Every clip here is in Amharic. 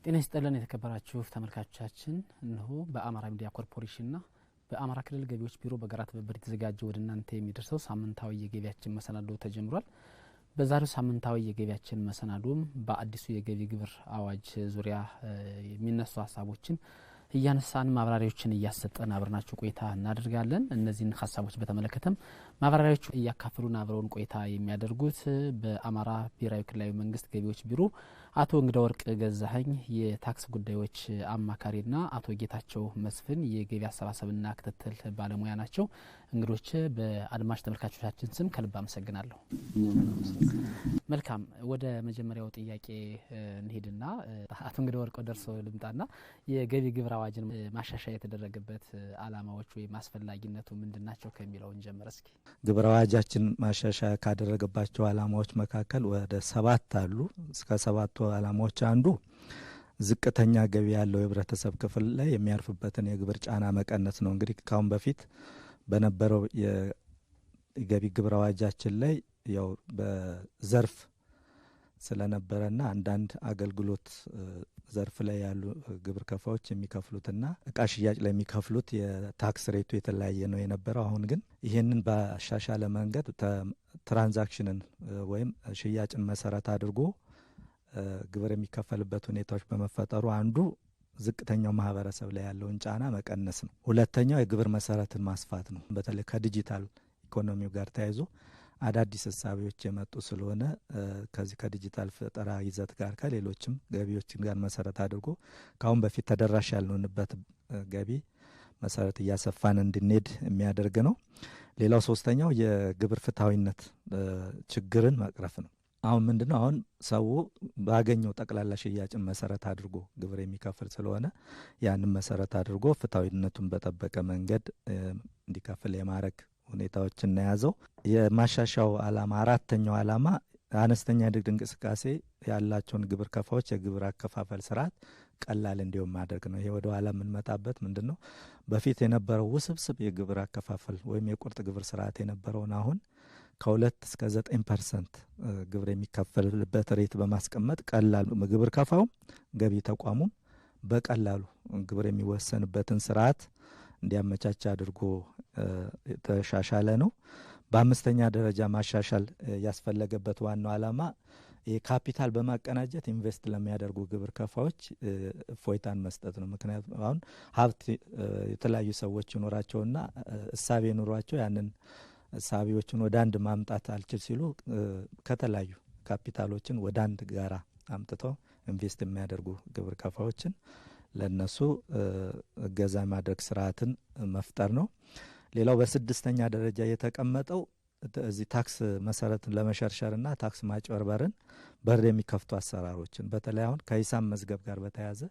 ጤና ይስጥልን የተከበራችሁ ተመልካቾቻችን እነሆ በአማራ ሚዲያ ኮርፖሬሽንና በአማራ ክልል ገቢዎች ቢሮ በጋራ ትብብር የተዘጋጀ ወደ እናንተ የሚደርሰው ሳምንታዊ የገቢያችን መሰናዶ ተጀምሯል። በዛሬው ሳምንታዊ የገቢያችን መሰናዶም በአዲሱ የገቢ ግብር አዋጅ ዙሪያ የሚነሱ ሀሳቦችን እያነሳን ማብራሪያዎችን እያሰጠን አብረናችሁ ቆይታ እናደርጋለን። እነዚህን ሀሳቦች በተመለከተም ማብራሪያዎቹ እያካፈሉን አብረውን ቆይታ የሚያደርጉት በአማራ ብሔራዊ ክልላዊ መንግስት ገቢዎች ቢሮ አቶ እንግዳ ወርቅ ገዛኸኝ የታክስ ጉዳዮች አማካሪና አቶ ጌታቸው መስፍን የገቢ አሰባሰብና ክትትል ባለሙያ ናቸው። እንግዶች በአድማጭ ተመልካቾቻችን ስም ከልብ አመሰግናለሁ። መልካም ወደ መጀመሪያው ጥያቄ እንሄድና አቶ እንግዳ ወርቅ ደርሶ ልምጣና የገቢ ግብር አዋጅን ማሻሻያ የተደረገበት አላማዎች ወይ ማስፈላጊነቱ ምንድናቸው ከሚለው እንጀምር እስኪ። ግብር አዋጃችን ማሻሻያ ካደረገባቸው አላማዎች መካከል ወደ 7 አሉ። እስከ 7ቱ አላማዎች አንዱ ዝቅተኛ ገቢ ያለው የህብረተሰብ ክፍል ላይ የሚያርፍበትን የግብር ጫና መቀነስ ነው። እንግዲህ ካሁን በፊት በነበረው የገቢ ግብር አዋጃችን ላይ ያው በዘርፍ ስለነበረና አንዳንድ አገልግሎት ዘርፍ ላይ ያሉ ግብር ከፋዮች የሚከፍሉትና እቃ ሽያጭ ላይ የሚከፍሉት የታክስ ሬቱ የተለያየ ነው የነበረው። አሁን ግን ይህንን በአሻሻለ መንገድ ትራንዛክሽንን ወይም ሽያጭን መሰረት አድርጎ ግብር የሚከፈልበት ሁኔታዎች በመፈጠሩ አንዱ ዝቅተኛው ማህበረሰብ ላይ ያለውን ጫና መቀነስ ነው። ሁለተኛው የግብር መሰረትን ማስፋት ነው። በተለይ ከዲጂታል ኢኮኖሚው ጋር ተያይዞ አዳዲስ ሀሳቦች የመጡ ስለሆነ ከዚህ ከዲጂታል ፈጠራ ይዘት ጋር ከሌሎችም ገቢዎችን ጋር መሰረት አድርጎ ካሁን በፊት ተደራሽ ያልሆነበት ገቢ መሰረት እያሰፋን እንድንሄድ የሚያደርግ ነው። ሌላው ሶስተኛው የግብር ፍትሐዊነት ችግርን መቅረፍ ነው። አሁን ምንድነው አሁን ሰው ባገኘው ጠቅላላ ሽያጭን መሰረት አድርጎ ግብር የሚከፍል ስለሆነ ያንን መሰረት አድርጎ ፍትሐዊነቱን በጠበቀ መንገድ እንዲከፍል የማድረግ ሁኔታዎችን ያዘው። የማሻሻው አላማ አራተኛው አላማ አነስተኛ ንግድ እንቅስቃሴ ያላቸውን ግብር ከፋዮች የግብር አከፋፈል ስርዓት ቀላል እንዲሆን ማድረግ ነው። ይሄ ወደ ኋላ የምንመጣበት ምንድነው በፊት የነበረው ውስብስብ የግብር አከፋፈል ወይም የቁርጥ ግብር ስርዓት የነበረውን አሁን ከ2 እስከ 9% ግብር የሚከፈልበት ሬት በማስቀመጥ ቀላል ግብር ከፋው ገቢ ተቋሙ በቀላሉ ግብር የሚወሰንበትን ስርዓት እንዲያመቻች አድርጎ ተሻሻለ ነው። በአምስተኛ ደረጃ ማሻሻል ያስፈለገበት ዋናው አላማ የካፒታል በማቀናጀት ኢንቨስት ለሚያደርጉ ግብር ከፋዮች ፎይታን መስጠት ነው። ምክንያቱም አሁን ሀብት የተለያዩ ሰዎች ይኖራቸውና እሳቤ ኑሯቸው ያንን እሳቤዎችን ወደ አንድ ማምጣት አልችል ሲሉ ከተለያዩ ካፒታሎችን ወደ አንድ ጋራ አምጥተው ኢንቨስት የሚያደርጉ ግብር ከፋዮችን ለነሱ እገዛ ማድረግ ስርዓትን መፍጠር ነው። ሌላው በስድስተኛ ደረጃ የተቀመጠው እዚህ ታክስ መሰረትን ለመሸርሸርና ታክስ ማጭበርበርን በር የሚከፍቱ አሰራሮችን በተለይ አሁን ከሂሳብ መዝገብ ጋር በተያያዘ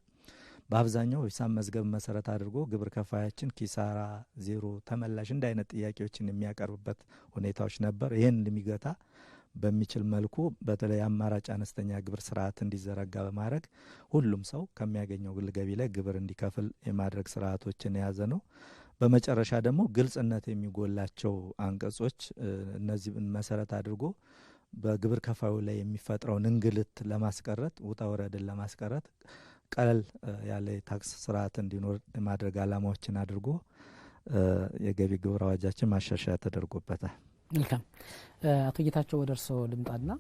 በአብዛኛው ሂሳብ መዝገብ መሰረት አድርጎ ግብር ከፋያችን ኪሳራ ዜሮ ተመላሽ እንደ አይነት ጥያቄዎችን የሚያቀርብበት ሁኔታዎች ነበር። ይህን እንደሚገታ በሚችል መልኩ በተለይ አማራጭ አነስተኛ ግብር ስርዓት እንዲዘረጋ በማድረግ ሁሉም ሰው ከሚያገኘው ገቢ ላይ ግብር እንዲከፍል የማድረግ ስርዓቶችን የያዘ ነው። በመጨረሻ ደግሞ ግልጽነት የሚጎላቸው አንቀጾች እነዚህ መሰረት አድርጎ በግብር ከፋዩ ላይ የሚፈጥረውን እንግልት ለማስቀረት ውጣ ወረድን ለማስቀረት ቀለል ያለ ታክስ ስርዓት እንዲኖር የማድረግ አላማዎችን አድርጎ የገቢ ግብር አዋጃችን ማሻሻያ ተደርጎበታል። መልካም አቶ ጌታቸው ወደ እርስዎ ልምጣና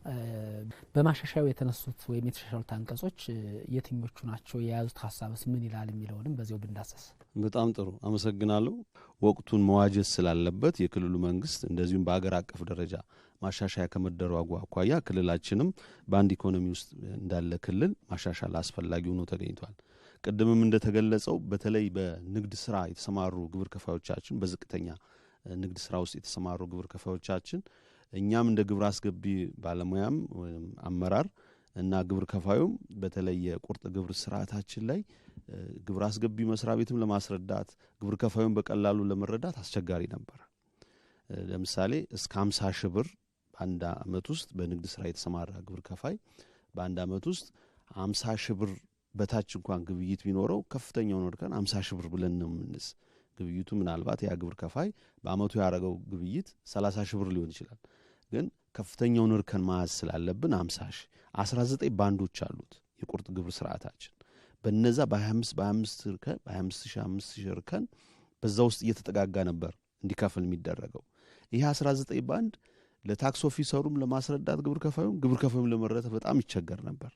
በማሻሻያው የተነሱት ወይም የተሻሻሉት አንቀጾች የትኞቹ ናቸው? የያዙት ሀሳብስ ምን ይላል የሚለውንም በዚያው ብንዳሰስ። በጣም ጥሩ አመሰግናለሁ። ወቅቱን መዋጀት ስላለበት የክልሉ መንግስት እንደዚሁም በአገር አቀፍ ደረጃ ማሻሻያ ከመደረጉ አኳያ ክልላችንም በአንድ ኢኮኖሚ ውስጥ እንዳለ ክልል ማሻሻል አስፈላጊ ሆኖ ተገኝቷል። ቅድምም እንደተገለጸው በተለይ በንግድ ስራ የተሰማሩ ግብር ከፋዮቻችን በዝቅተኛ ንግድ ስራ ውስጥ የተሰማሩ ግብር ከፋዮቻችን እኛም እንደ ግብር አስገቢ ባለሙያም አመራር እና ግብር ከፋዩም በተለይ የቁርጥ ግብር ስርዓታችን ላይ ግብር አስገቢ መስሪያ ቤትም ለማስረዳት ግብር ከፋዩም በቀላሉ ለመረዳት አስቸጋሪ ነበር። ለምሳሌ እስከ 50 ሺህ ብር በአንድ አመት ውስጥ በንግድ ስራ የተሰማራ ግብር ከፋይ በአንድ አመት ውስጥ 50 ሺህ ብር በታች እንኳን ግብይት ቢኖረው ከፍተኛው ወርቀን 50 ሺህ ብር ብለን ነው ምንስ ግብይቱ ምናልባት ያ ግብር ከፋይ በአመቱ ያረጋው ግብይት 30 ሺህ ብር ሊሆን ይችላል። ግን ከፍተኛው ወርቀን ማዝ ስላለብን 50 ሺህ 19 ባንዶች አሉት የቁርጥ ግብር ስርዓታችን። በነዛ በ25 እርከን በ25000 እርከን በዛ ውስጥ እየተጠጋጋ ነበር እንዲከፍል የሚደረገው። ይሄ 19 ባንድ ለታክስ ኦፊሰሩም ለማስረዳት ግብር ከፋዩም ለመረዳት በጣም ይቸገር ነበር።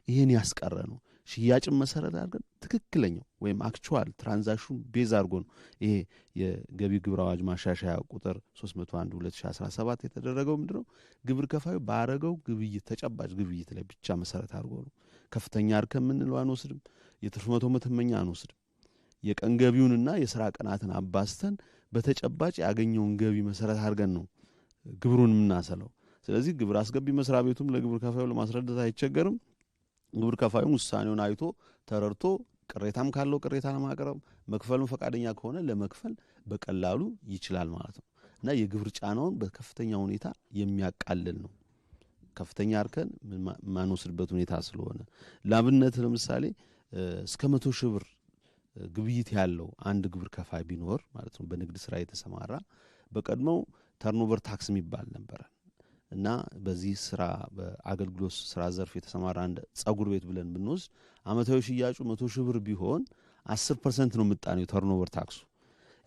ይሄን ያስቀረ ነው ሽያጭን መሰረት አድርገን ትክክለኛው ወይም አክቹዋል ትራንዛክሽን ቤዝ አድርጎ ነው ይሄ የገቢ ግብር አዋጅ ማሻሻያ ቁጥር 301 2017 የተደረገው። ምንድነው ግብር ከፋዩ ባረገው ግብይት ተጨባጭ ግብይት ላይ ብቻ መሰረት አድርጎ ነው። ከፍተኛ እርከን ምንለው አንወስድም፣ የትርፍ መቶ መተመኛ አንወስድም። የቀን ገቢውንና የሥራ ቀናትን አባስተን በተጨባጭ ያገኘውን ገቢ መሰረት አድርገን ነው ግብሩን የምናሰለው። ስለዚህ ግብር አስገቢ መስሪያ ቤቱም ለግብር ከፋዩ ለማስረዳት አይቸገርም። ግብር ከፋዩ ውሳኔውን አይቶ ተረድቶ ቅሬታም ካለው ቅሬታ ለማቅረብ መክፈልም ፈቃደኛ ከሆነ ለመክፈል በቀላሉ ይችላል ማለት ነው እና የግብር ጫናውን በከፍተኛ ሁኔታ የሚያቃልል ነው። ከፍተኛ እርከን ማንወስድበት ሁኔታ ስለሆነ ላብነት ለምሳሌ እስከ 100,000 ብር ግብይት ያለው አንድ ግብር ከፋይ ቢኖር ማለት ነው በንግድ ስራ የተሰማራ በቀድሞው ተርኖቨር ታክስ የሚባል ነበር እና በዚህ ስራ በአገልግሎት ስራ ዘርፍ የተሰማራ አንድ ጸጉር ቤት ብለን ብንወስድ አመታዊ ሽያጩ 100,000 ብር ቢሆን 10% ነው ምጣኔው ተርኖቨር ታክሱ።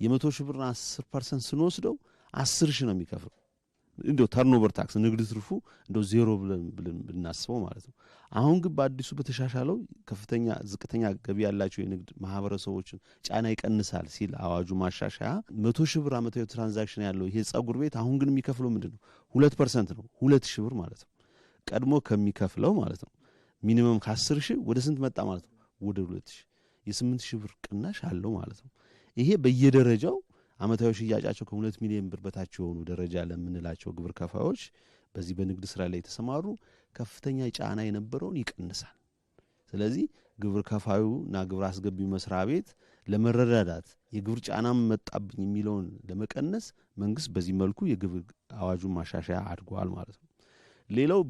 የ100,000 ብር 10% ስንወስደው 10,000 ነው የሚከፍለው እንደው ተርኖቨር ታክስ ንግድ ትርፉ እንደው ዜሮ ብለን ብናስበው ማለት ነው። አሁን ግን በአዲሱ በተሻሻለው ከፍተኛ ዝቅተኛ ገቢ ያላቸው የንግድ ማህበረሰቦችን ጫና ይቀንሳል ሲል አዋጁ ማሻሻያ 100,000 ብር አመታዊ ትራንዛክሽን ያለው ይሄ ጸጉር ቤት አሁን ግን የሚከፍለው ምንድነው 2% ነው 2,000 ብር ማለት ነው። ቀድሞ ከሚከፍለው ማለት ነው ሚኒመም ከ10,000 ወደ ስንት መጣ ማለት ነው ወደ 2,000 የ8,000 ብር ቅናሽ አለው ማለት ነው። ይሄ በየደረጃው አመታዊ ሽያጫቸው ከ2 ሚሊዮን ብር በታች የሆኑ ደረጃ ለምንላቸው ግብር ከፋዮች በዚህ በንግድ ስራ ላይ የተሰማሩ ከፍተኛ ጫና የነበረውን ይቀንሳል። ስለዚህ ግብር ከፋዩና ግብር አስገቢው መስሪያ ቤት ለመረዳዳት የግብር ጫናም መጣብኝ የሚለውን ለመቀነስ መንግስት በዚህ መልኩ የግብር አዋጁን ማሻሻያ አድርጓል ማለት ነው። ሌላው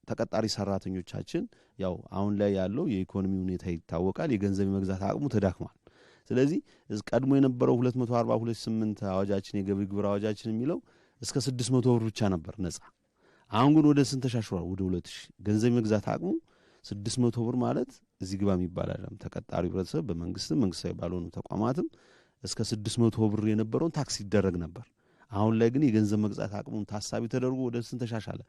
ተቀጣሪ ሰራተኞቻችን ያው አሁን ላይ ያለው የኢኮኖሚ ሁኔታ ይታወቃል። የገንዘብ መግዛት አቅሙ ተዳክሟል። ስለዚህ ቀድሞ የነበረው 242/8 አዋጃችን የገቢ ግብር አዋጃችን የሚለው እስከ 600 ብር ብቻ ነበር ነፃ። አሁን ግን ወደ ስንት ተሻሽሏል? ወደ 2,000 ገንዘብ መግዛት አቅሙ 600 ብር ማለት እዚህ ግባ የሚባል አይደለም። ተቀጣሪው ህብረተሰብ በመንግስትም መንግስታዊ ባልሆኑ ተቋማትም እስከ 600 ብር የነበረውን ታክስ ይደረግ ነበር። አሁን ላይ ግን የገንዘብ መግዛት አቅሙን ታሳቢ ተደርጎ ወደ ስንት ተሻሻለ?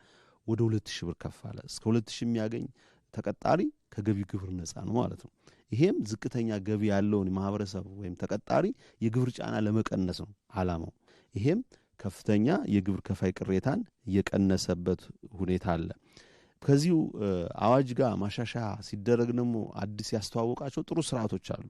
ወደ 2,000 ብር ከፍ አለ። እስከ 2,000 የሚያገኝ ተቀጣሪ ከገቢ ግብር ነፃ ነው ማለት ነው። ይሄም ዝቅተኛ ገቢ ያለውን ማህበረሰብ ወይም ተቀጣሪ የግብር ጫና ለመቀነስ ነው አላማው። ይሄም ከፍተኛ የግብር ከፋይ ቅሬታን የቀነሰበት ሁኔታ አለ። ከዚሁ አዋጅ ጋር ማሻሻያ ሲደረግ ደግሞ አዲስ ያስተዋወቃቸው ጥሩ ስርዓቶች አሉ።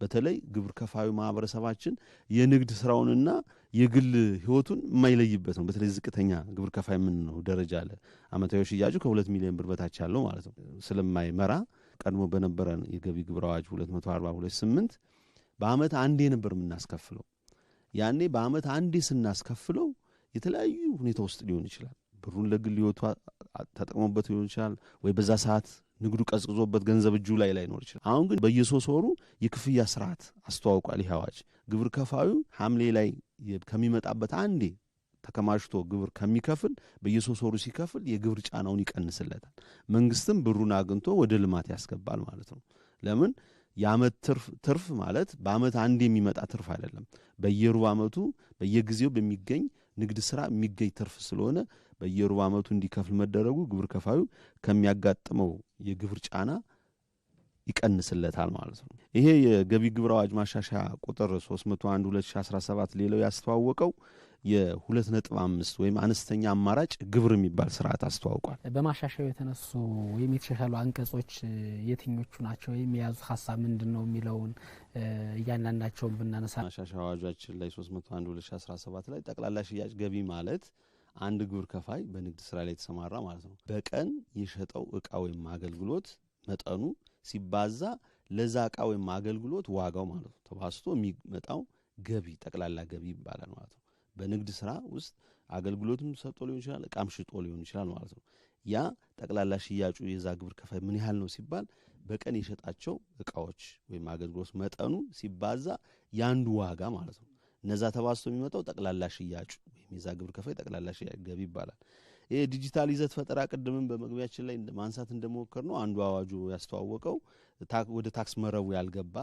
በተለይ ግብር ከፋዩ ማህበረሰባችን የንግድ ስራውንና የግል ህይወቱን የማይለይበት ነው። በተለይ ዝቅተኛ ግብር ከፋይ ምን ነው ደረጃ አለ አመታዊ ሽያጩ ከ2 ሚሊዮን ብር በታች ያለው ማለት ነው ስለማይመራ ቀድሞ በነበረን የገቢ ግብር አዋጅ 242/8 በአመት አንዴ ነበር የምናስከፍለው። ያኔ በአመት አንዴ ስናስከፍለው የተለያዩ ሁኔታ ውስጥ ሊሆን ይችላል። ብሩን ለግል ህይወቱ ተጠቅሞበት ሊሆን ይችላል ወይ በዛ ሰዓት ንግዱ ቀዝቅዞበት ገንዘብ እጁ ላይ ላይኖር ይችላል። አሁን ግን በየሶስት ወሩ የክፍያ ስርዓት አስተዋውቋል ይህ አዋጅ። ግብር ከፋዩ ሐምሌ ላይ ከሚመጣበት አንዴ ተከማችቶ ግብር ከሚከፍል በየሶስት ወሩ ሲከፍል የግብር ጫናውን ይቀንስለታል። መንግስትም ብሩን አግኝቶ ወደ ልማት ያስገባል ማለት ነው። ለምን የአመት ትርፍ ማለት በአመት አንድ የሚመጣ ትርፍ አይደለም። በየሩብ አመቱ በየጊዜው በሚገኝ ንግድ ስራ የሚገኝ ትርፍ ስለሆነ በየሩብ አመቱ እንዲከፍል መደረጉ ግብር ከፋዩ ከሚያጋጥመው የግብር ጫና ይቀንስለታል ማለት ነው። ይሄ የገቢ ግብር አዋጅ ማሻሻያ ቁጥር 301/2017 ሌላው ያስተዋወቀው የ2.5 ወይም አነስተኛ አማራጭ ግብር የሚባል ስርዓት አስተዋውቋል። በማሻሻያው የተነሱ ወይም የተሻሻሉ አንቀጾች የትኞቹ ናቸው? ወይም የያዙት ሐሳብ ምንድነው የሚለውን እያንዳንዳቸውን ብናነሳ ማሻሻያ አዋጃችን ላይ 301/2017 ላይ ጠቅላላ ሽያጭ ገቢ ማለት አንድ ግብር ከፋይ በንግድ ስራ ላይ የተሰማራ ማለት ነው በቀን የሸጠው ዕቃ ወይም አገልግሎት መጠኑ ሲባዛ ለዛ ዕቃ ወይም አገልግሎት ዋጋው ማለት ነው ተባዝቶ የሚመጣው ገቢ ጠቅላላ ገቢ ይባላል ማለት ነው። በንግድ ስራ ውስጥ አገልግሎትም ሰጥቶ ሊሆን ይችላል፣ ዕቃም ሽጦ ሊሆን ይችላል ማለት ነው። ያ ጠቅላላ ሽያጩ የዛ ግብር ከፋይ ምን ያህል ነው ሲባል በቀን የሸጣቸው ዕቃዎች ወይም አገልግሎት መጠኑ ሲባዛ ያንዱ ዋጋ ማለት ነው። እነዛ ተባዝቶ የሚመጣው ጠቅላላ ሽያጩ ወይም የዛ ግብር ከፋይ ጠቅላላ ሽያጭ ገቢ ይባላል። ይሄ ዲጂታል ይዘት ፈጠራ ቅድምን በመግቢያችን ላይ ማንሳት እንደሞከር ነው አንዱ አዋጁ ያስተዋወቀው ወደ ታክስ መረቡ ያልገባ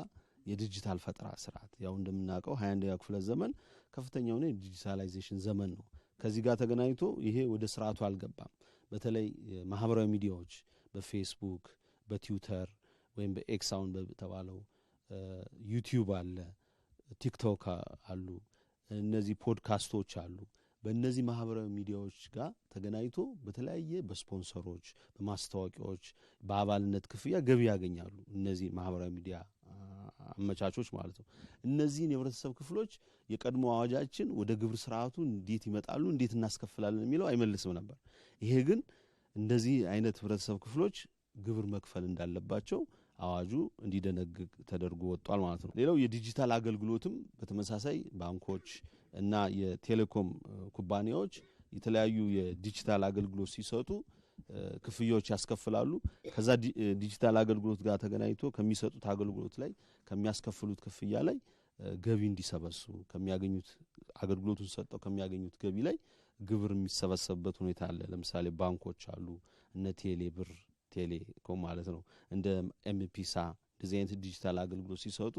የዲጂታል ፈጠራ ስርዓት ያው እንደምናውቀው 21ኛው ክፍለ ዘመን ከፍተኛው ነው ዲጂታላይዜሽን ዘመን ነው። ከዚህ ጋር ተገናኝቶ ይሄ ወደ ስርዓቱ አልገባም። በተለይ ማህበራዊ ሚዲያዎች በፌስቡክ በትዊተር ወይም በኤክስ አሁን በተባለው ዩቲዩብ አለ ቲክቶክ አሉ እነዚህ ፖድካስቶች አሉ በእነዚህ ማህበራዊ ሚዲያዎች ጋር ተገናኝቶ በተለያየ በስፖንሰሮች በማስተዋቂያዎች በአባልነት ክፍያ ገቢ ያገኛሉ እነዚህ ማህበራዊ ሚዲያ አመቻቾች ማለት ነው። እነዚህን የህብረተሰብ ክፍሎች የቀድሞ አዋጃችን ወደ ግብር ስርዓቱ እንዴት ይመጣሉ እንዴት እናስከፍላለን የሚለው አይመልስም ነበር። ይሄ ግን እንደዚህ አይነት ህብረተሰብ ክፍሎች ግብር መክፈል እንዳለባቸው አዋጁ እንዲደነግግ ተደርጎ ወጥቷል ማለት ነው። ሌላው የዲጂታል አገልግሎትም በተመሳሳይ ባንኮች እና የቴሌኮም ኩባንያዎች የተለያዩ የዲጂታል አገልግሎት ሲሰጡ ክፍያዎች ያስከፍላሉ። ከዛ ዲጂታል አገልግሎት ጋር ተገናኝቶ ከሚሰጡት አገልግሎት ላይ ከሚያስከፍሉት ክፍያ ላይ ገቢ እንዲሰበስቡ ከሚያገኙት አገልግሎቱን ሰጠው ከሚያገኙት ገቢ ላይ ግብር የሚሰበሰብበት ሁኔታ አለ። ለምሳሌ ባንኮች አሉ እነ ቴሌብር ቴሌኮም ማለት ነው እንደ ኤምፒሳ እንደዚህ አይነት ዲጂታል አገልግሎት ሲሰጡ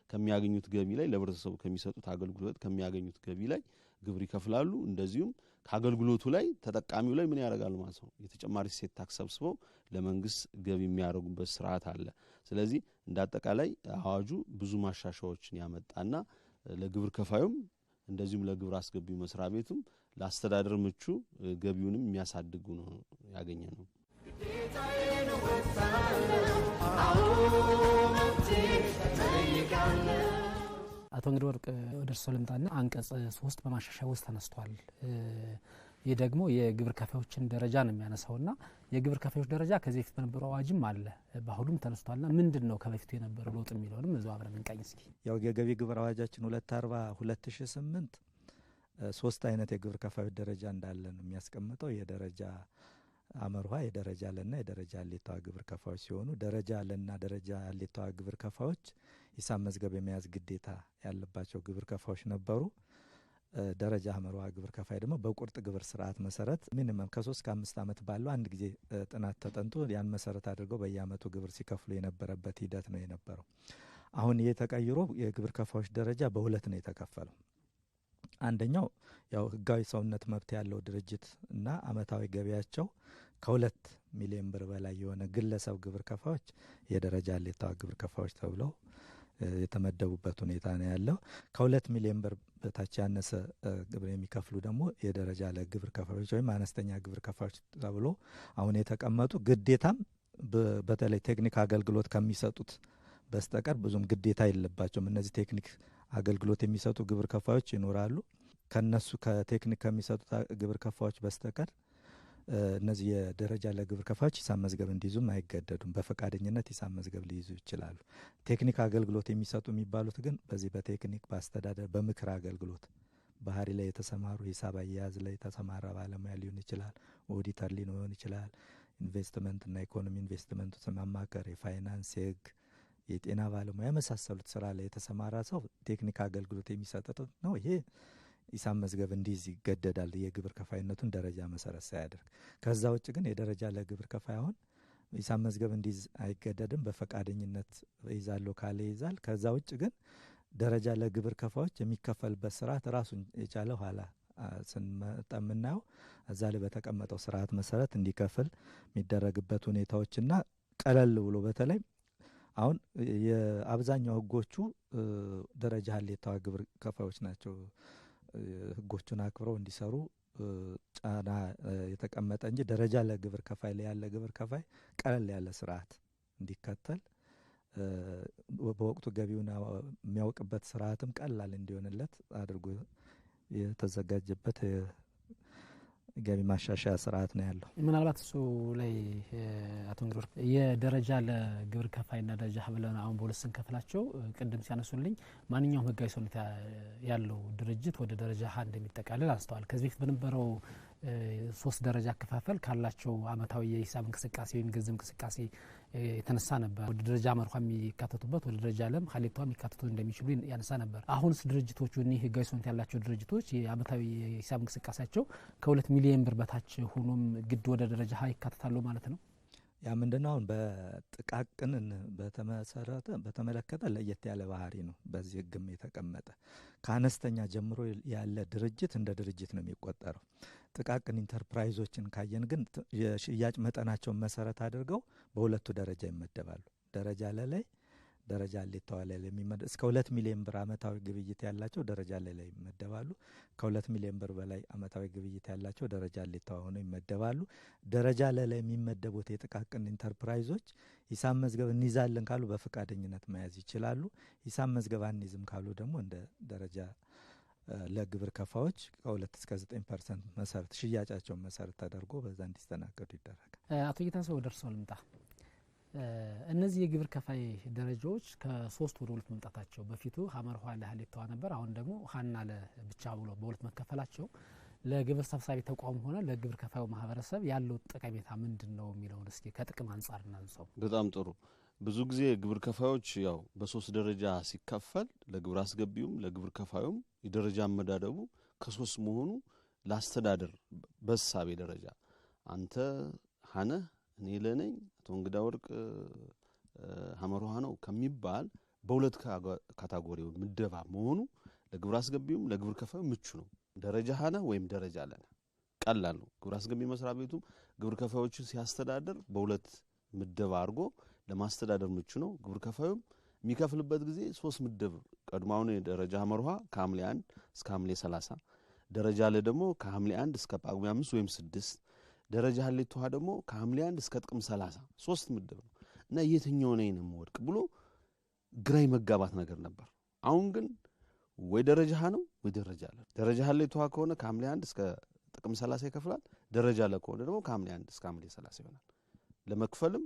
ከሚያገኙት ገቢ ላይ ለህብረተሰቡ ከሚሰጡት አገልግሎት ከሚያገኙት ገቢ ላይ ግብር ይከፍላሉ። እንደዚሁም ከአገልግሎቱ ላይ ተጠቃሚው ላይ ምን ያደርጋሉ ማለት ነው የተጨማሪ እሴት ታክስ ሰብስበው ለመንግስት ገቢ የሚያደርጉበት ስርዓት አለ። ስለዚህ እንዳጠቃላይ አዋጁ ብዙ ማሻሻያዎችን ያመጣና ለግብር ከፋዩም እንደዚሁም ለግብር አስገቢው መስሪያ ቤቱም ለአስተዳደር ምቹ ገቢውንም የሚያሳድጉ ነው ያገኘነው። አቶ እንግዲህ ወርቅ ወደ እርሶ ልምጣና አንቀጽ 3 በማሻሻያ ውስጥ ተነስቷል። ይህ ደግሞ የግብር ከፋዮችን ደረጃ ነው የሚያነሳውና የግብር ከፋዮች ደረጃ ከዚህ በፊት በነበረው አዋጅም አለ በሁሉም ተነስቷልና ምንድነው ከበፊቱ የነበረው ለውጥ የሚለውንም እዛው አብረን እንቃኝ እስኪ። ያው የገቢ ግብር አዋጃችን 240 2008 ሶስት አይነት የግብር ከፋዮች ደረጃ እንዳለ ነው የሚያስቀምጠው። የደረጃ አመርሃ የደረጃ ለና የደረጃ ሌታዋ ግብር ከፋዮች ሲሆኑ ደረጃ ለና ደረጃ ሌታዋ ግብር ከፋዮች ሂሳብ መዝገብ የመያዝ ግዴታ ያለባቸው ግብር ከፋዮች ነበሩ። ደረጃ አመርሃ ግብር ከፋይ ደግሞ በቁርጥ ግብር ስርዓት መሰረት ሚኒመም ከ3 እስከ 5 አመት ባለው አንድ ጊዜ ጥናት ተጠንቶ ያን መሰረት አድርገው በየአመቱ ግብር ሲከፍሉ የነበረበት ሂደት ነው የነበረው። አሁን ይሄ ተቀይሮ የግብር ከፋዮች ደረጃ በሁለት ነው የተከፈለው። አንደኛው ያው ህጋዊ ሰውነት መብት ያለው ድርጅት እና አመታዊ ገቢያቸው ከ2 ሚሊዮን ብር በላይ የሆነ ግለሰብ ግብር ከፋዮች የደረጃ ሌታዋ ግብር ከፋዮች ተብለው የተመደቡበት ሁኔታ ነው ያለው። ከ2 ሚሊዮን ብር በታች ያነሰ ግብር የሚከፍሉ ደግሞ የደረጃ ለግብር ከፋዮች ወይም አነስተኛ ግብር ከፋዮች ተብሎ አሁን የተቀመጡ ግዴታም በተለይ ቴክኒክ አገልግሎት ከሚሰጡት በስተቀር ብዙም ግዴታ የለባቸውም። እነዚህ ቴክኒክ አገልግሎት የሚሰጡ ግብር ከፋዮች ይኖራሉ። ከነሱ ከቴክኒክ ከሚሰጡት ግብር ከፋዮች በስተቀር እነዚህ የደረጃ ለግብር ከፋዮች ሂሳብ መዝገብ እንዲይዙም አይገደዱም። በፈቃደኝነት ሂሳብ መዝገብ ሊይዙ ይችላሉ። ቴክኒክ አገልግሎት የሚሰጡ የሚባሉት ግን በዚህ በቴክኒክ በአስተዳደር በምክር አገልግሎት ባህሪ ላይ የተሰማሩ ሂሳብ አያያዝ ላይ የተሰማራ ባለሙያ ሊሆን ይችላል፣ ኦዲተር ሊሆን ይችላል፣ ኢንቨስትመንት እና ኢኮኖሚ ኢንቨስትመንት ማማከር፣ የፋይናንስ የህግ የጤና ባለሙያ የመሳሰሉት ስራ ላይ የተሰማራ ሰው ቴክኒክ አገልግሎት የሚሰጥ ነው። ይሄ ሂሳብ መዝገብ እንዲይዝ ይገደዳል የግብር ከፋይነቱን ደረጃ መሰረት ሳያደርግ። ከዛ ውጭ ግን የደረጃ ለግብር ከፋይ አሁን ሂሳብ መዝገብ እንዲይዝ አይገደድም። በፈቃደኝነት ይዛለው ካለ ይዛል። ከዛ ውጭ ግን ደረጃ ለግብር ከፋዮች የሚከፈልበት ስርዓት ራሱን የቻለ ኋላ ስንመጣምናው እዛ ላይ በተቀመጠው ስርዓት መሰረት እንዲከፍል የሚደረግበት ሁኔታዎችና ቀለል ብሎ በተለይ አሁን የአብዛኛው ህጎቹ ደረጃ ሌታዋ ግብር ከፋዮች ናቸው ህጎቹን አክብረው እንዲሰሩ ጫና የተቀመጠ እንጂ ደረጃ ለግብር ከፋይ ላይ ያለ ግብር ከፋይ ቀለል ያለ ስርዓት እንዲከተል በወቅቱ ገቢውን የሚያውቅበት ስርዓትም ቀላል እንዲሆንለት አድርጎ የተዘጋጀበት ገቢ ማሻሻያ ስርዓት ነው ያለው። ምናልባት እሱ ላይ አቶ እንግዲህ የደረጃ ለግብር ከፋይና ደረጃ ብለን አሁን በሁለት ስንከፍላቸው ቅድም ሲያነሱልኝ ማንኛውም ህጋዊ ሰውነት ያለው ድርጅት ወደ ደረጃ ሀ እንደሚጠቃለል አንስተዋል። ከዚህ በፊት በነበረው 3 ደረጃ አከፋፈል ካላቸው አመታዊ የሂሳብ እንቅስቃሴ ወይም ገንዘብ እንቅስቃሴ የተነሳ ነበር። ወደ ደረጃ መርኳ የሚካተቱበት ወደ ደረጃ ለም ሀሌቷ የሚካተቱ እንደሚችሉ ያነሳ ነበር። አሁንስ ድርጅቶቹ እኒህ ህጋዊ ሰውነት ያላቸው ድርጅቶች የአመታዊ ሂሳብ እንቅስቃሴያቸው ከ2 ሚሊዮን ብር በታች ሆኖም ግድ ወደ ደረጃ ሀ ይካተታሉ ማለት ነው። ያ ምንድነው አሁን በጥቃቅንን በተመለከተ ለየት ያለ ባህሪ ነው በዚህ ህግም የተቀመጠ። ከአነስተኛ ጀምሮ ያለ ድርጅት እንደ ድርጅት ነው የሚቆጠረው። ጥቃቅን ኢንተርፕራይዞችን ካየን ግን የሽያጭ መጠናቸውን መሰረት አድርገው በሁለቱ ደረጃ ይመደባሉ። ደረጃ ላይ ደረጃ ሌታዋለ ለሚመደ እስከ 2 ሚሊዮን ብር አመታዊ ግብይት ያላቸው ደረጃ ላይ ይመደባሉ። ከ2 ሚሊዮን ብር በላይ አመታዊ ግብይት ያላቸው ደረጃ ሌታው ሆነው ይመደባሉ። ደረጃ ላይ የሚመደቡት የጥቃቅን ኢንተርፕራይዞች ሂሳብ መዝገብ እንይዛለን ካሉ በፈቃደኝነት መያዝ ይችላሉ። ሂሳብ መዝገብ አንይዝም ካሉ ደግሞ እንደ ደረጃ ለግብር ከፋዎች ከ2 እስከ 9% መሰረት ሽያጫቸውን መሰረት ተደርጎ በዛ እንዲስተናገዱ ይደረጋል። አቶ ጌታሰው ደርሰው ልምጣ። እነዚህ የግብር ከፋይ ደረጃዎች ከ3 ወደ 2 መምጣታቸው በፊቱ ሀመርኋ ለሀሌታዋ ነበር። አሁን ደግሞ ሀና ለብቻ ብሎ በሁለት መከፈላቸው ለግብር ሰብሳቢ ተቋም ሆነ ለግብር ከፋዩ ማህበረሰብ ያለው ጠቀሜታ ምንድነው የሚለው እስኪ ከጥቅም አንፃር እናንሳው። በጣም ጥሩ። ብዙ ጊዜ ግብር ከፋዮች ያው በ3 ደረጃ ሲከፈል ለግብር አስገቢውም ለግብር ከፋዩም የደረጃ አመዳደቡ ከ3 መሆኑ ላስተዳደር በሳቤ ደረጃ አንተ ሀነ እኔ ለነኝ አቶ እንግዳ ወርቅ ሀመርኋ ነው ከሚባል በሁለት ካታጎሪው ምደባ መሆኑ ለግብር አስገቢውም ለግብር ከፋዩ ምቹ ነው። ደረጃ ሀነ ወይም ደረጃ ለነ ቀላል ነው። ግብር አስገቢ መስሪያ ቤቱም ግብር ከፋዮችን ሲያስተዳድር በሁለት ምደባ አድርጎ ለማስተዳደር ምቹ ነው። ግብር ከፋዩም የሚከፍልበት ጊዜ 3 ምደብ ቀድማውን ደረጃ ሀመርኋ ከሐምሌ 1 እስከ ሐምሌ 30 ደረጃ ለ ደግሞ ከሐምሌ 1 እስከ ጳጉሜ 5 ወይም 6 ደረጃ ሀሌታዋ ደግሞ ከሐምሌ 1 እስከ ጥቅምት 30 3 ምደብ ነው እና የትኛው ነው ወድቅ ብሎ ግራይ መጋባት ነገር ነበር። አሁን ግን ወይ ደረጃ ሀ ነው ወይ ደረጃ ለ። ደረጃ ሀሌታዋ ከሆነ ከሐምሌ 1 እስከ ጥቅምት 30 ይከፍላል። ደረጃ ለ ከሆነ ደግሞ ከሐምሌ 1 እስከ ሐምሌ 30 ይሆናል። ለመክፈልም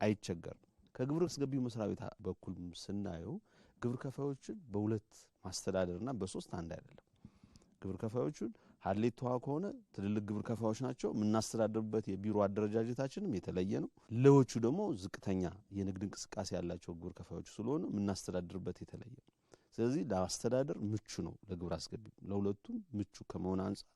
አይቸገርም። ከግብር አስገቢው መስሪያ ቤት በኩል ስናየው ግብር ከፋዮችን በሁለት ማስተዳደርና በ3 አንድ አይደለም። ግብር ከፋዮችን ሀሌታዋ ከሆነ ትልልቅ ግብር ከፋዮች ናቸው። የምናስተዳድርበት የቢሮ አደረጃጀታችንም የተለየ ነው። ለዎቹ ደግሞ ዝቅተኛ የንግድ እንቅስቃሴ ያላቸው ግብር ከፋዮች ስለሆነ የምናስተዳድርበት የተለየ ነው። ስለዚህ ለአስተዳደር ምቹ ነው። ለግብር አስገቢ ለሁለቱም ምቹ ከመሆን አንፃር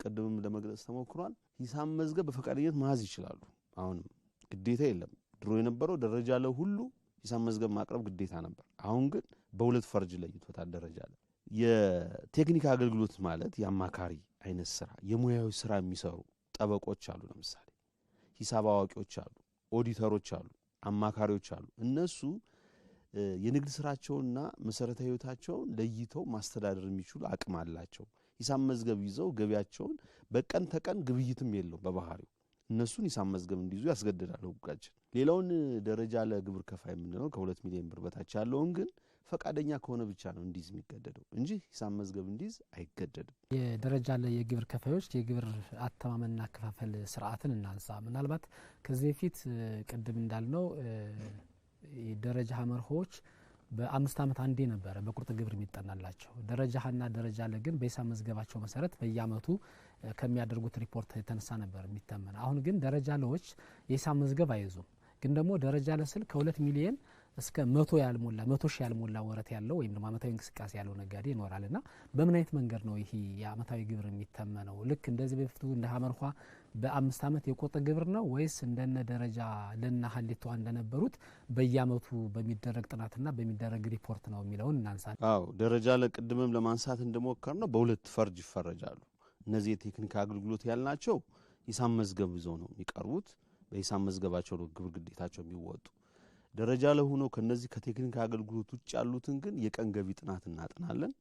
ቀደምም ለመግለጽ ተሞክሯል። ሂሳብ መዝገብ በፈቃደኝነት መያዝ ይችላሉ። አሁንም ግዴታ የለም። ድሮ የነበረው ደረጃ ለሁሉ ሂሳብ መዝገብ ማቅረብ ግዴታ ነበር። አሁን ግን በሁለት ፈርጅ ለይቶታል። ደረጃ ለ የቴክኒክ አገልግሎት ማለት የአማካሪ አይነት ስራ የሙያዊ ስራ የሚሰሩ ጠበቆች አሉ። ለምሳሌ ሂሳብ አዋቂዎች አሉ፣ ኦዲተሮች አሉ፣ አማካሪዎች አሉ። እነሱ የንግድ ስራቸውና መሰረታዊ ህይወታቸውን ለይተው ማስተዳደር የሚችሉ አቅም አላቸው። ሂሳብ መዝገብ ይዘው ገቢያቸውን በቀን ተቀን ግብይትም የለው በባህሪው እነሱን ሂሳብ መዝገብ እንዲይዙ ያስገድዳል ህጋችን። ሌላውን ደረጃ ለግብር ከፋይ የምንለው ከ2 ሚሊዮን ብር በታች ያለውን ግን ፈቃደኛ ከሆነ ብቻ ነው እንዲዝ የሚገደደው እንጂ ሂሳብ መዝገብ እንዲዝ አይገደድም። የደረጃ ላይ የግብር ከፋዮች የግብር አተማመንና አከፋፈል ስርዓትን እናንሳ። ምናልባት ከዚህ በፊት ቅድም እንዳልነው ደረጃ ሀመርሆች በ5 ዓመት አንዴ ነበር በቁርጥ ግብር የሚጠናላቸው። ደረጃ ሀና ደረጃ ለ ግን በሂሳብ መዝገባቸው መሰረት በየአመቱ ከሚያደርጉት ሪፖርት የተነሳ ነበር የሚተመን። አሁን ግን ደረጃ ለዎች የሂሳብ መዝገብ አይዙም። ግን ደግሞ ደረጃ ለስል ከ2 ሚሊዮን እስከ 100 ሺህ ያልሞላ ወረት ያለው ወይም ደግሞ አመታዊ እንቅስቃሴ ያለው ነጋዴ ይኖራልና በምን አይነት መንገድ ነው ይሄ የአመታዊ ግብር የሚተመነው? ልክ እንደዚህ በፊቱ እንደ ሀመርኋ በ5 ዓመት የቆጠ ግብር ነው ወይስ እንደነ ደረጃ ለና ሀሌታዋ እንደነበሩት በየአመቱ በሚደረግ ጥናትና በሚደረግ ሪፖርት ነው የሚለውን እናንሳ። አዎ ደረጃ ለቅድምም ለማንሳት እንደሞከር ነው በሁለት ፈርጅ ይፈረጃሉ። እነዚህ የቴክኒክ አገልግሎት ያልናቸው ሂሳብ መዝገብ ይዘው ነው የሚቀርቡት። በሂሳብ መዝገባቸው ነው ግብር ግዴታቸው የሚወጡ። ደረጃ ለሆኖ ከነዚህ ከቴክኒክ አገልግሎት ውጭ ያሉትን ግን የቀን ገቢ ጥናት እናጠናለን።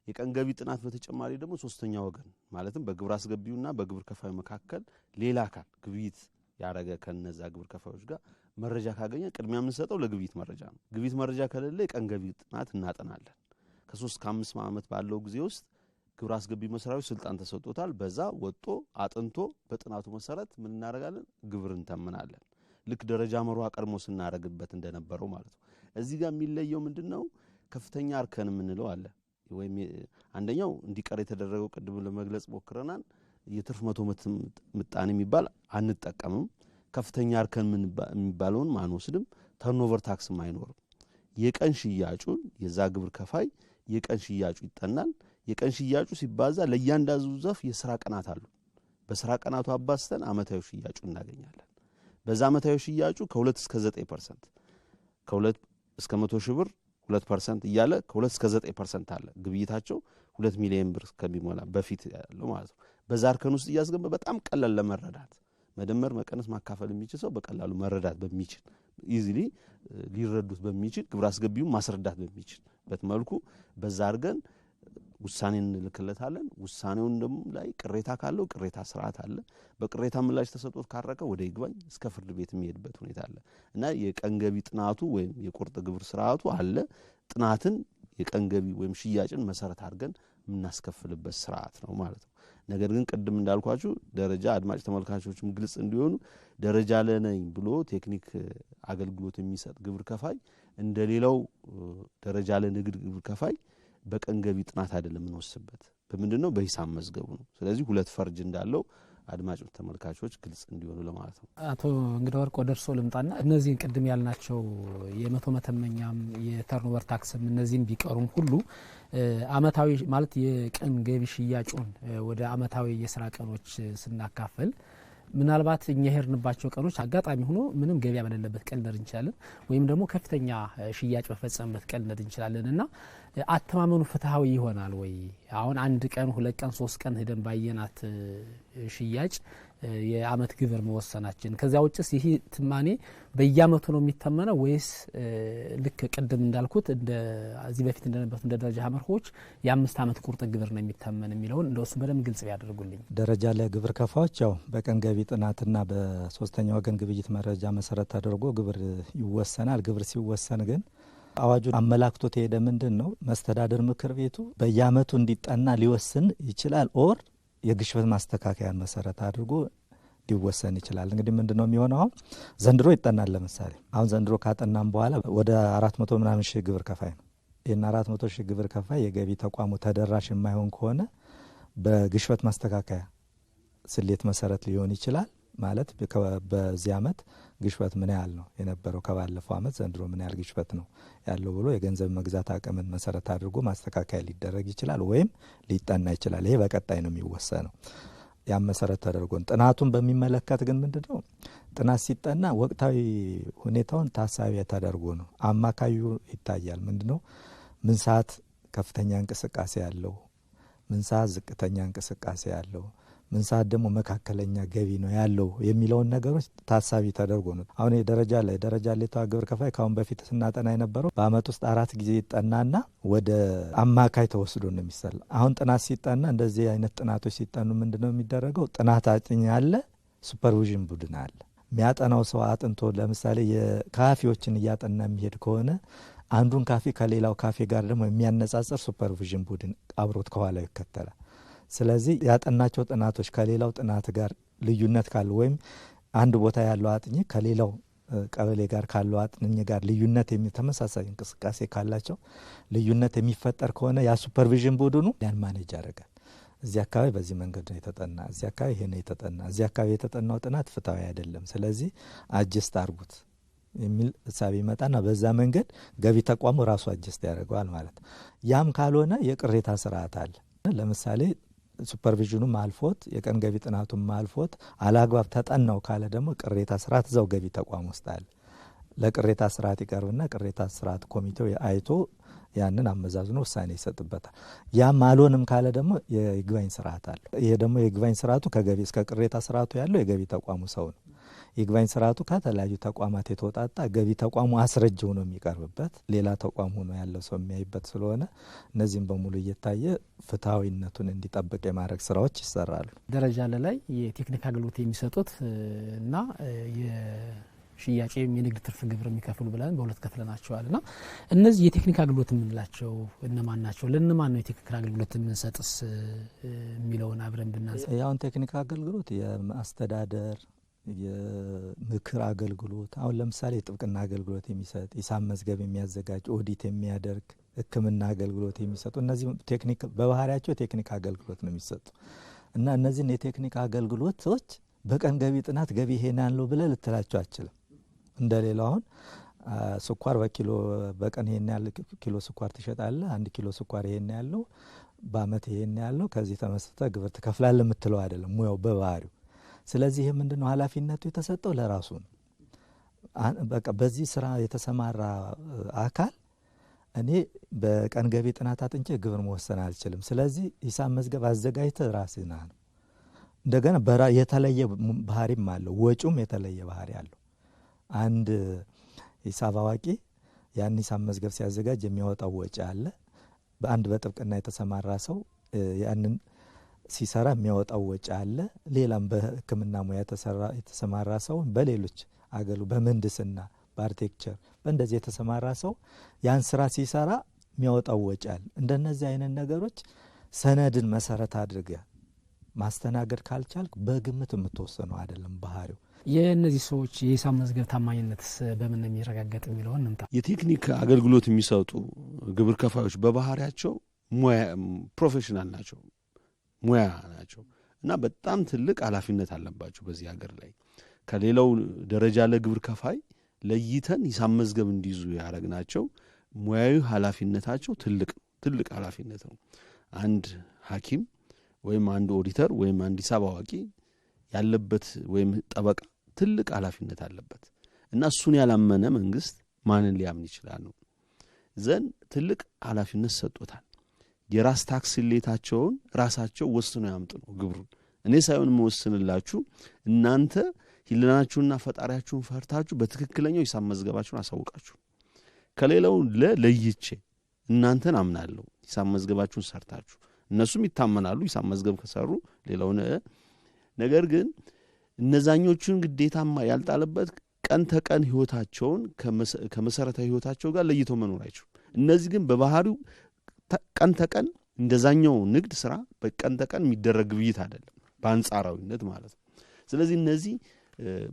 የቀን ገቢ ጥናት በተጨማሪ ደግሞ ሶስተኛ ወገን ማለትም በግብር አስገቢውና በግብር ከፋዩ መካከል ሌላ አካል ግብይት ያረገ ከነዛ ግብር ከፋዮች ጋር መረጃ ካገኘ ቅድሚያ የምንሰጠው ለግብይት መረጃ ነው። ግብይት መረጃ ከሌለ የቀን ገቢ ጥናት እናጠናለን። ከ3 እስከ 5 ዓመት ባለው ጊዜ ውስጥ ግብር አስገቢ መስሪያው ስልጣን ተሰጥቶታል። በዛ ወጥቶ አጥንቶ በጥናቱ መሰረት ምን እናደርጋለን? ግብር እንተምናለን። ልክ ደረጃ መርዋ ቀድሞ ስናረግበት እንደነበረው ማለት ነው። እዚህ ጋር የሚለየው ምንድነው? ከፍተኛ አርከን የምንለው አለ። ወይም አንደኛው እንዲቀር የተደረገው ቅድም ለመግለጽ ሞክረናል። የትርፍ መቶ ምጣኔ የሚባል አንጠቀምም ከፍተኛ አርከን የሚባለውን ማንወስድም ተርኖቨር ታክስም አይኖርም የቀን ሽያጩን የዛ ግብር ከፋይ የቀን ሽያጩ ይጠናል የቀን ሽያጩ ሲባዛ ለእያንዳንዱ ዘፍ የሥራ ቀናት አሉ በሥራ ቀናቱ አባስተን አመታዊ ሽያጩ እናገኛለን በዛ አመታዊ ሽያጩ ከ2 እስከ 9% ከ2 እስከ 100 ሺህ ብር 2% እያለ ከ2 እስከ 9% አለ ግብይታቸው 2 ሚሊዮን ብር ከሚሞላ በፊት ያለው ማለት ነው በዛ አርከን ውስጥ ያስገባ በጣም ቀላል ለመረዳት መደመር መቀነስ ማካፈል የሚችል ሰው በቀላሉ መረዳት በሚችል ኢዚሊ ሊረዱት በሚችል ግብር አስገቢው ማስረዳት በሚችል በትመልኩ በዛ አርገን ውሳኔን ልክለታለን ውሳኔውን ደም ላይ ቅሬታ ካለው ቅሬታ ስርዓት አለ በቅሬታ ምላሽ ተሰጥቶት ካረቀ ወደ ይግባኝ እስከ ፍርድ ቤት የሚሄድበት ሁኔታ አለ እና የቀንገቢ ጥናቱ ወይም የቁርጥ ግብር ስርዓቱ አለ ጥናትን የቀንገቢ ወይም ሽያጭን መሰረት አድርገን ምናስከፍልበት ስርዓት ነው ማለት ነው ነገር ግን ቅድም እንዳልኳችሁ ደረጃ አድማጭ ተመልካቾችም ግልጽ እንዲሆኑ ደረጃ ለነኝ ብሎ ቴክኒክ አገልግሎት የሚሰጥ ግብር ከፋይ እንደሌላው ደረጃ ለንግድ ግብር ከፋይ በቀንገቢ ጥናት አይደለም እንወስበት በምንድነው በሂሳብ መዝገቡ ነው ስለዚህ ሁለት ፈርጅ እንዳለው አድማጭ ተመልካቾች ግልጽ እንዲሆኑ ለማለት ነው አቶ እንግዳ ወርቆ ደርሶ ልምጣና እነዚህን ቅድም ያልናቸው የመቶ መተመኛም የተርኖቨር ታክስም እነዚህን ቢቀሩም ሁሉ አመታዊ ማለት የቀን ገቢ ሽያጩን ወደ አመታዊ የሥራ ቀኖች ስናካፈል ምናልባት እኛ ሄርንባቸው ቀኖች አጋጣሚ ሆኖ ምንም ገበያ በሌለበት ቀን ልንር እንችላለን ወይም ደግሞ ከፍተኛ ሽያጭ በፈጸመበት ቀን ልንር እንችላለንና አተማመኑ ፍትሃዊ ይሆናል ወይ አሁን አንድ ቀን ሁለት ቀን ሶስት ቀን ሄደን ባየናት ሽያጭ የአመት ግብር መወሰናችን ከዛ ውጭስ ይሄ ትማኔ በየአመቱ ነው የሚተመነው ወይስ ልክ ቀደም እንዳልኩት እንደ እዚህ በፊት እንደነበሩት እንደ ደረጃ ሀመርሆች የ5 አመት ቁርጥ ግብር ነው የሚተመን የሚለውን እንደውስ በደም ግልጽ ያደርጉልኝ ደረጃ ላይ ግብር ከፋዎች ያው በቀን ገቢ ጥናትና በሶስተኛ ወገን ግብይት መረጃ መሰረት አድርጎ ግብር ይወሰናል ግብር ሲወሰን ግን አዋጁ አመላክቶት ሄደ ምንድነው መስተዳደር ምክር ቤቱ በየአመቱ እንዲጠና ሊወስን ይችላል ኦር የግሽበት ማስተካከያን መሰረት አድርጎ ሊወሰን ይችላል እንግዲህ ምንድነው የሚሆነው ዘንድሮ ይጠናል ለምሳሌ አሁን ዘንድሮ ካጠናም በኋላ ወደ 400 ምናምን ሺህ ግብር ከፋይ ነው እና 400 ሺህ ግብር ከፋይ የገቢ ተቋሙ ተደራሽ የማይሆን ከሆነ በግሽበት ማስተካከያ ስሌት መሰረት ሊሆን ይችላል ማለት በዚህ አመት ግሽበት ምን ያህል ነው የነበረው ከባለፈው አመት ዘንድሮ ምን ያህል ግሽበት ነው ያለው ብሎ የገንዘብ መግዛት አቅምን መሰረት አድርጎ ማስተካከያ ሊደረግ ይችላል ወይም ሊጠና ይችላል ይሄ በቀጣይ ነው የሚወሰነው ያ መሰረት ተደርጎ ጥናቱን በሚመለከት ግን ምንድነው ጥናት ሲጠና ወቅታዊ ሁኔታውን ታሳቢ ተደርጎ ነው አማካዩ ይታያል ምንድነው ምን ሰዓት ከፍተኛ እንቅስቃሴ ያለው ምን ሰዓት ዝቅተኛ እንቅስቃሴ ያለው ምን ሰዓት ደግሞ መካከለኛ ገቢ ነው ያለው የሚለውን ነገሮች ታሳቢ ተደርጎ ነው አሁን የደረጃ ላይ ግብር ከፋይ ካሁን በፊት ስናጠና የነበረው በአመት ውስጥ 4 ጊዜ ይጠናና ወደ አማካይ ተወስዶ ነው የሚሰላ አሁን ጥናት ሲጠና እንደዚህ አይነት ጥናቶች ሲጠኑ ምንድነው የሚደረገው ጥናት አጥኚ አለ ሱፐርቪዥን ቡድን አለ የሚያጠናው ሰው አጥንቶ ለምሳሌ የካፌዎችን እያጠና የሚሄድ ከሆነ አንዱን ካፌ ከሌላው ካፌ ጋር ደግሞ የሚያነጻጽር ሱፐርቪዥን ቡድን አብሮት ከኋላው ይከተላል ስለዚህ ያጠናቸው ጥናቶች ከሌላው ጥናት ጋር ልዩነት ካለው ወይም አንድ ቦታ ያለው አጥኚ ከሌላው ቀበሌ ጋር ካለው አጥኚ ጋር ልዩነት የሚተመሳሳይ እንቅስቃሴ ካላቸው ልዩነት የሚፈጠር ከሆነ ያ ሱፐርቪዥን ቡድኑ ያን ማኔጅ ያደርጋል እዚህ አካባቢ በዚህ መንገድ ነው የተጠና እዚህ አካባቢ ይሄ ነው የተጠና እዚህ አካባቢ የተጠናው ጥናት ፍትሃዊ አይደለም ስለዚህ አጀስት አድርጉት የሚል ሐሳብ ይመጣና በዛ መንገድ ገቢ ተቋሙ ራሱ አጀስት ያደርጋል ማለት ያም ካልሆነ የቅሬታ ስርዓት አለ ለምሳሌ ሱፐርቪዥኑ ማልፎት የቀን ገቢ ጥናቱ ማልፎት አላግባብ ተጠናው ካለ ደግሞ ቅሬታ ስርዓት ዘው ገቢ ተቋም ውስጥ አለ ለቅሬታ ስርዓት ይቀርብና ቅሬታ ስርዓት ኮሚቴው አይቶ ያንን አመዛዝኖ ውሳኔ ይሰጥበታል ያ ማልሆንም ካለ ደግሞ የይግባኝ ስርዓት አለ ይሄ ደግሞ የይግባኝ ስርዓቱ ከገቢ እስከ ቅሬታ ስርዓቱ ያለው የገቢ ተቋሙ ሰው ነው ይግባኝ ስርዓቱ ከተለያዩ ተቋማት የተወጣጣ ገቢ ተቋሙ አስረጅ ሆኖ የሚቀርብበት ሌላ ተቋም ሆኖ ያለው ሰው የሚያይበት ስለሆነ እነዚህም በሙሉ እየታየ ፍትሃዊነቱን እንዲጠብቅ የማድረግ ስራዎች ይሰራሉ ደረጃ ላይ የቴክኒክ አገልግሎት የሚሰጡት እና የሽያጭ የንግድ ትርፍ ግብር የሚከፍሉ ብለን በሁለት ከፍለናቸዋልና እነዚህ የቴክኒክ አገልግሎት የምንላቸው እነማን ናቸው ለነማን ነው የቴክኒክ አገልግሎት የምንሰጥስ የሚለውን አብረን ብናንሳ ያው ቴክኒክ አገልግሎት የማስተዳደር የምክር አገልግሎት አሁን ለምሳሌ ጥብቅና አገልግሎት የሚሰጥ ሂሳብ መዝገብ የሚያዘጋጅ ኦዲት የሚያደርግ ህክምና አገልግሎት የሚሰጡ እነዚህ ቴክኒክ በባህሪያቸው ቴክኒክ አገልግሎት ነው የሚሰጡ እና እነዚህን የቴክኒክ አገልግሎቶች በቀን ገቢ ጥናት ገቢ ይሄን ያለው ብለ ልትላቸው አችልም እንደሌላው አሁን ስኳር በኪሎ በቀን ይሄን ያለ ኪሎ ስኳር ትሸጣለህ 1 ኪሎ ስኳር ይሄን ያለው በአመት ይሄን ያለው ከዚህ ተመስጠ ግብር ትከፍላለህ የምትለው አይደለም ሙያው በባህሪው ስለዚህ ይሄ ምንድነው ኃላፊነቱ የተሰጠው ለራሱ ነው በቃ በዚህ ስራ የተሰማራ አካል እኔ በቀን ገቢ ጥናት አጥንቼ ግብር መወሰን አልችልም ስለዚህ ሂሳብ መዝገብ አዘጋጅተህ ራስህ ነህ እንደገና የተለየ ባህሪም አለው ወጪውም የተለየ ባህሪ አለው አንድ ሂሳብ አዋቂ ያን ሂሳብ መዝገብ ሲያዘጋጅ የሚያወጣው ወጪ አለ በአንድ በጥብቅና የተሰማራ ሰው ያንን ሲሰራ የሚያወጣው ወጪ አለ ሌላም በሕክምና ሙያ የተሰማራ ሰው በሌሎች አገሉ በመንድስና በአርኪቴክቸር በእንደዚህ የተሰማራ ሰው ያን ስራ ሲሰራ የሚያወጣው ወጪ አለ እንደነዚህ አይነት ነገሮች ሰነድን መሰረት አድርገህ ማስተናገድ ካልቻልክ በግምት የምትወሰነው አይደለም ባህሪው የነዚህ ሰዎች የሂሳብ መዝገብ ታማኝነትስ በምን ነው የሚረጋገጥ የሚለው እንምጣ የቴክኒክ አገልግሎት የሚሰጡ ግብር ከፋዮች በባህሪያቸው ሙያ ፕሮፌሽናል ናቸው ሙያ ናቸው እና በጣም ትልቅ ኃላፊነት አለባቸው በዚህ ሀገር ላይ ከሌላው ደረጃ ለግብር ከፋይ ለይተን ሂሳብ መዝገብ እንዲይዙ ያረግናቸው ሙያዊ ኃላፊነታቸው ትልቅ ኃላፊነት ነው አንድ ሐኪም ወይም አንድ ኦዲተር ወይም አንድ ሂሳብ አዋቂ ያለበት ወይም ጠበቃ ትልቅ ኃላፊነት አለበት እና እሱን ያላመነ መንግስት ማንን ሊያምን ይችላል ነው ዘን ትልቅ ኃላፊነት ሰጥቶታል የራስ ታክስ ሌታቸውን ራሳቸው ወስነው ያምጡ ነው ግብሩን እኔ ሳይሆን መወስንላችሁ እናንተ ሂልናችሁና ፈጣሪያችሁን ፈርታችሁ በትክክለኛው ሂሳብ መዝገባችሁን አሳውቃችሁ ከሌላው ለይቼ እናንተን አምናለሁ ሂሳብ መዝገባችሁን ሰርታችሁ እነሱም ይታመናሉ ሂሳብ መዝገብ ከሰሩ ሌላው ነገር ግን እነዛኞቹን ግዴታማ ያልጣለበት ቀን ተቀን ህይወታቸውን ከመሰረታዊ ህይወታቸው ጋር ለይቶ መኖር አይችሉም እነዚህ ግን በባህሪው ቀን ተቀን እንደዛኛው ንግድ ስራ በቀን ተቀን የሚደረግ ግብይት አይደለም በአንጻራዊነት ማለት ነው ስለዚህ እነዚህ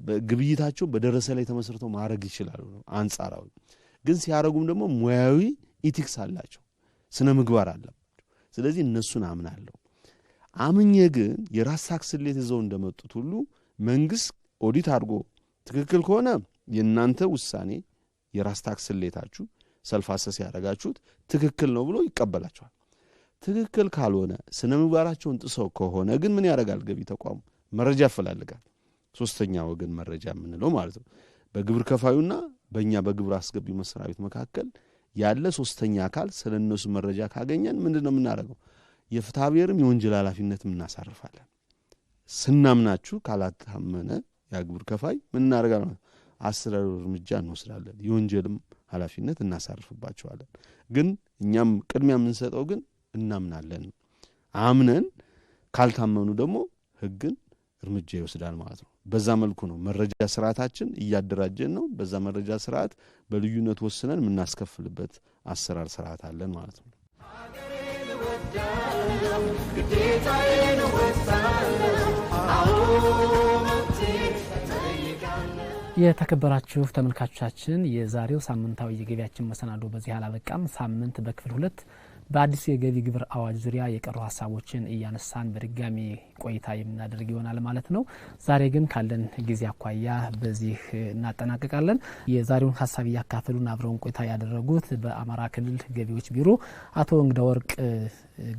በግብይታቸው በደረሰ ላይ ተመስርተው ማድረግ ይችላሉ አንጻራዊ ግን ሲያረጉም ደግሞ ሙያዊ ኢቲክስ አላቸው ስነ ምግባር አላቸው ስለዚህ እነሱን አምናለሁ አምኜ ግን የራስ ታክስ ሌት ይዘው እንደመጡት ሁሉ መንግስት ኦዲት አድርጎ ትክክል ከሆነ የናንተ ውሳኔ የራስ ታክስ ሌታችሁ ሰልፍ አሰስ ያደረጋችሁት ትክክል ነው ብሎ ይቀበላቸዋል ትክክል ካልሆነ ስነ ምግባራቸውን ጥሰው ከሆነ ግን ምን ያደርጋል ገቢ ተቋሙ መረጃ ያፈላልጋል ሶስተኛ ወገን መረጃ ምንለው ማለት ነው በግብር ከፋዩና በእኛ በግብር አስገቢው መስሪያ ቤት መካከል ያለ ሶስተኛ አካል ስለነሱ መረጃ ካገኘን ምንድነው የምናደርገው የፍትሐብሔርም የወንጀል ኃላፊነትም እናሳርፋለን ስናምናችሁ ካላታመነ ያግብር ከፋይ ምን እናደርጋለን አስራር እርምጃ እንወስዳለን የወንጀልም ኃላፊነት እናሳርፍባቸዋለን ግን እኛም ቅድሚያ የምንሰጠው ግን እናምናለን አምነን ካልታመኑ ደግሞ ህግን እርምጃ ይወስዳል ማለት ነው በዛ መልኩ ነው መረጃ ስርዓታችን እያደራጀን ነው በዛ መረጃ ስርዓት በልዩነት ወስነን ምናስከፍልበት አሰራር ስርዓት አለን ማለት ነው የተከበራችሁ ተመልካቾቻችን የዛሬው ሳምንታዊ የገቢያችን መሰናዶ በዚህ አላበቃም ሳምንት በክፍል 2 በአዲስ የገቢ ግብር አዋጅ ዙሪያ የቀሩ ሐሳቦችን እያነሳን በድጋሚ ቆይታ የምናደርግ ይሆናል ማለት ነው ዛሬ ግን ካለን ጊዜ አኳያ በዚህ እናጠናቀቃለን የዛሬውን ሐሳብ ያካፈሉን አብረውን ቆይታ ያደረጉት በአማራ ክልል ገቢዎች ቢሮ አቶ እንግዳወርቅ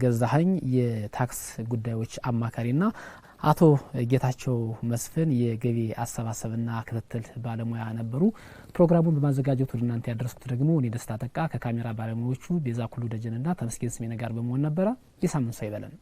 ገዛኸኝ የታክስ ጉዳዮች አማካሪና አቶ ጌታቸው መስፍን የገቢ አሰባሰብና ክትትል ባለሙያ ነበሩ ፕሮግራሙን በማዘጋጀት ወደ እናንተ ያደረስኩት ደግሞ እኔ ደስታ ተካ ከካሜራ ባለሙያዎቹ ቤዛ ኩሉ ደጀንና ተመስገን ስሜነ ጋር በመሆን ነበር የሳምንት ሰው ይበለን